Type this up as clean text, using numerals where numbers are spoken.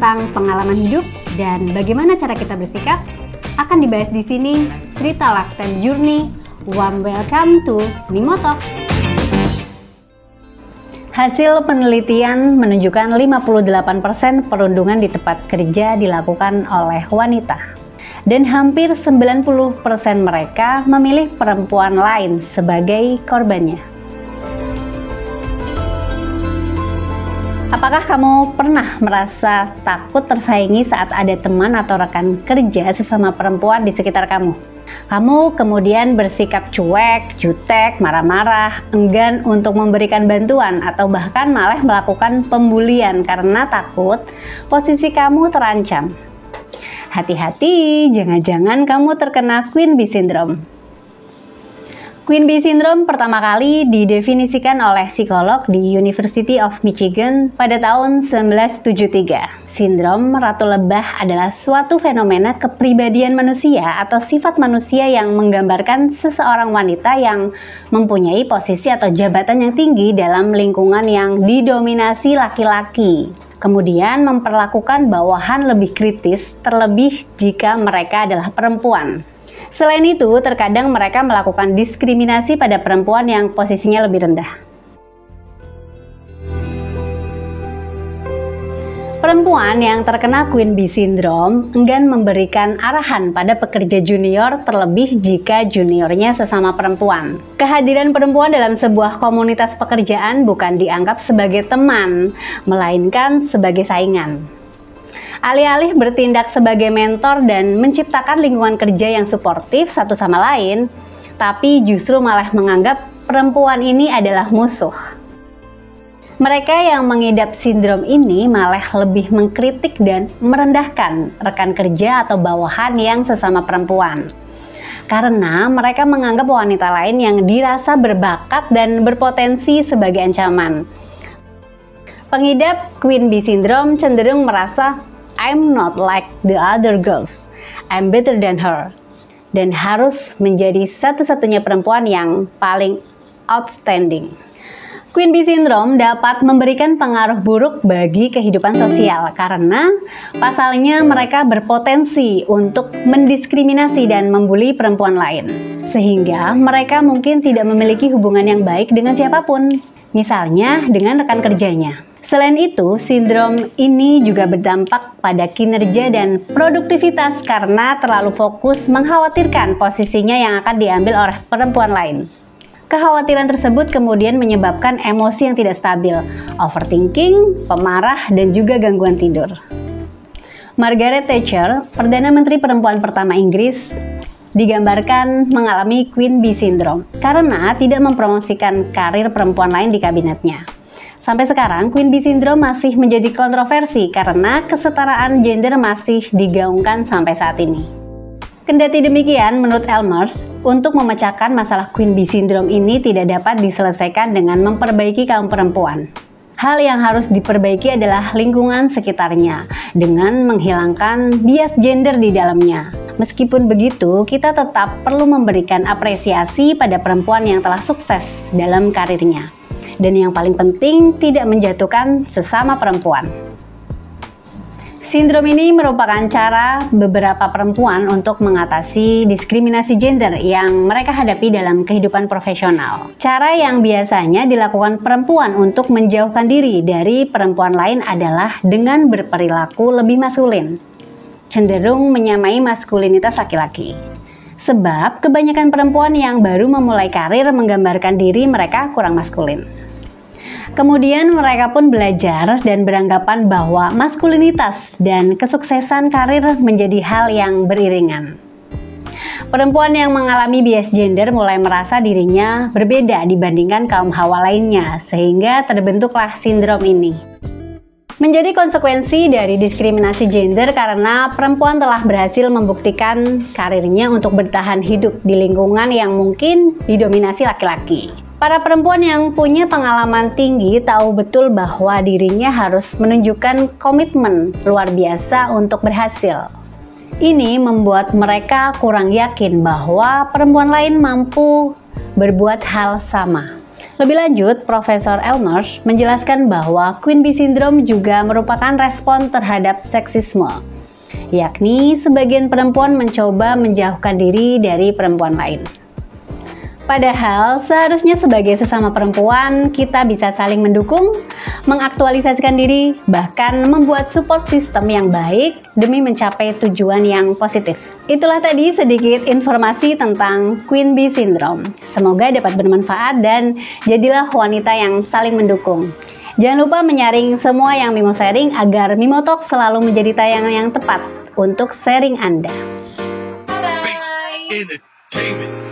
tentang pengalaman hidup dan bagaimana cara kita bersikap akan dibahas di sini. Cerita Lifetime Journey. Warm welcome to Mimo Talk. Hasil penelitian menunjukkan 58% perundungan di tempat kerja dilakukan oleh wanita. Dan hampir 90% mereka memilih perempuan lain sebagai korbannya. Apakah kamu pernah merasa takut tersaingi saat ada teman atau rekan kerja sesama perempuan di sekitar kamu? Kamu kemudian bersikap cuek, jutek, marah-marah, enggan untuk memberikan bantuan, atau bahkan malah melakukan pembulian karena takut posisi kamu terancam. Hati-hati, jangan-jangan kamu terkena Queen Bee Syndrome. Queen Bee Syndrome pertama kali didefinisikan oleh psikolog di University of Michigan pada tahun 1973. Sindrom Ratu Lebah adalah suatu fenomena kepribadian manusia atau sifat manusia yang menggambarkan seseorang wanita yang mempunyai posisi atau jabatan yang tinggi dalam lingkungan yang didominasi laki-laki. Kemudian memperlakukan bawahan lebih kritis, terlebih jika mereka adalah perempuan. Selain itu, terkadang mereka melakukan diskriminasi pada perempuan yang posisinya lebih rendah. Perempuan yang terkena Queen Bee Syndrome enggan memberikan arahan pada pekerja junior, terlebih jika juniornya sesama perempuan. Kehadiran perempuan dalam sebuah komunitas pekerjaan bukan dianggap sebagai teman, melainkan sebagai saingan. Alih-alih bertindak sebagai mentor dan menciptakan lingkungan kerja yang suportif satu sama lain, tapi justru malah menganggap perempuan ini adalah musuh. Mereka yang mengidap sindrom ini malah lebih mengkritik dan merendahkan rekan kerja atau bawahan yang sesama perempuan. Karena mereka menganggap wanita lain yang dirasa berbakat dan berpotensi sebagai ancaman. Pengidap Queen Bee Syndrome cenderung merasa I'm not like the other girls, I'm better than her, dan harus menjadi satu-satunya perempuan yang paling outstanding. Queen Bee Syndrome dapat memberikan pengaruh buruk bagi kehidupan sosial karena pasalnya mereka berpotensi untuk mendiskriminasi dan membuli perempuan lain, sehingga mereka mungkin tidak memiliki hubungan yang baik dengan siapapun, misalnya dengan rekan kerjanya. Selain itu, sindrom ini juga berdampak pada kinerja dan produktivitas karena terlalu fokus mengkhawatirkan posisinya yang akan diambil oleh perempuan lain. Kekhawatiran tersebut kemudian menyebabkan emosi yang tidak stabil, overthinking, pemarah, dan juga gangguan tidur. Margaret Thatcher, Perdana Menteri perempuan pertama Inggris, digambarkan mengalami Queen Bee Syndrome karena tidak mempromosikan karir perempuan lain di kabinetnya. Sampai sekarang, Queen Bee Syndrome masih menjadi kontroversi karena kesetaraan gender masih digaungkan sampai saat ini. Kendati demikian, menurut Elmers, untuk memecahkan masalah Queen Bee Syndrome ini tidak dapat diselesaikan dengan memperbaiki kaum perempuan. Hal yang harus diperbaiki adalah lingkungan sekitarnya, dengan menghilangkan bias gender di dalamnya. Meskipun begitu, kita tetap perlu memberikan apresiasi pada perempuan yang telah sukses dalam karirnya. Dan yang paling penting, tidak menjatuhkan sesama perempuan. Sindrom ini merupakan cara beberapa perempuan untuk mengatasi diskriminasi gender yang mereka hadapi dalam kehidupan profesional. Cara yang biasanya dilakukan perempuan untuk menjauhkan diri dari perempuan lain adalah dengan berperilaku lebih maskulin, cenderung menyamai maskulinitas laki-laki. Sebab kebanyakan perempuan yang baru memulai karir menggambarkan diri mereka kurang maskulin. Kemudian mereka pun belajar dan beranggapan bahwa maskulinitas dan kesuksesan karir menjadi hal yang beriringan. Perempuan yang mengalami bias gender mulai merasa dirinya berbeda dibandingkan kaum hawa lainnya, sehingga terbentuklah sindrom ini. Menjadi konsekuensi dari diskriminasi gender karena perempuan telah berhasil membuktikan karirnya untuk bertahan hidup di lingkungan yang mungkin didominasi laki-laki. Para perempuan yang punya pengalaman tinggi tahu betul bahwa dirinya harus menunjukkan komitmen luar biasa untuk berhasil. Ini membuat mereka kurang yakin bahwa perempuan lain mampu berbuat hal sama. Lebih lanjut, Profesor Elmers menjelaskan bahwa Queen Bee Syndrome juga merupakan respon terhadap seksisme, yakni sebagian perempuan mencoba menjauhkan diri dari perempuan lain. Padahal seharusnya sebagai sesama perempuan kita bisa saling mendukung, mengaktualisasikan diri, bahkan membuat support system yang baik demi mencapai tujuan yang positif. Itulah tadi sedikit informasi tentang Queen Bee Syndrome. Semoga dapat bermanfaat dan jadilah wanita yang saling mendukung. Jangan lupa menyaring semua yang Mimo sharing agar Mimo Talk selalu menjadi tayangan yang tepat untuk sharing Anda. Bye-bye!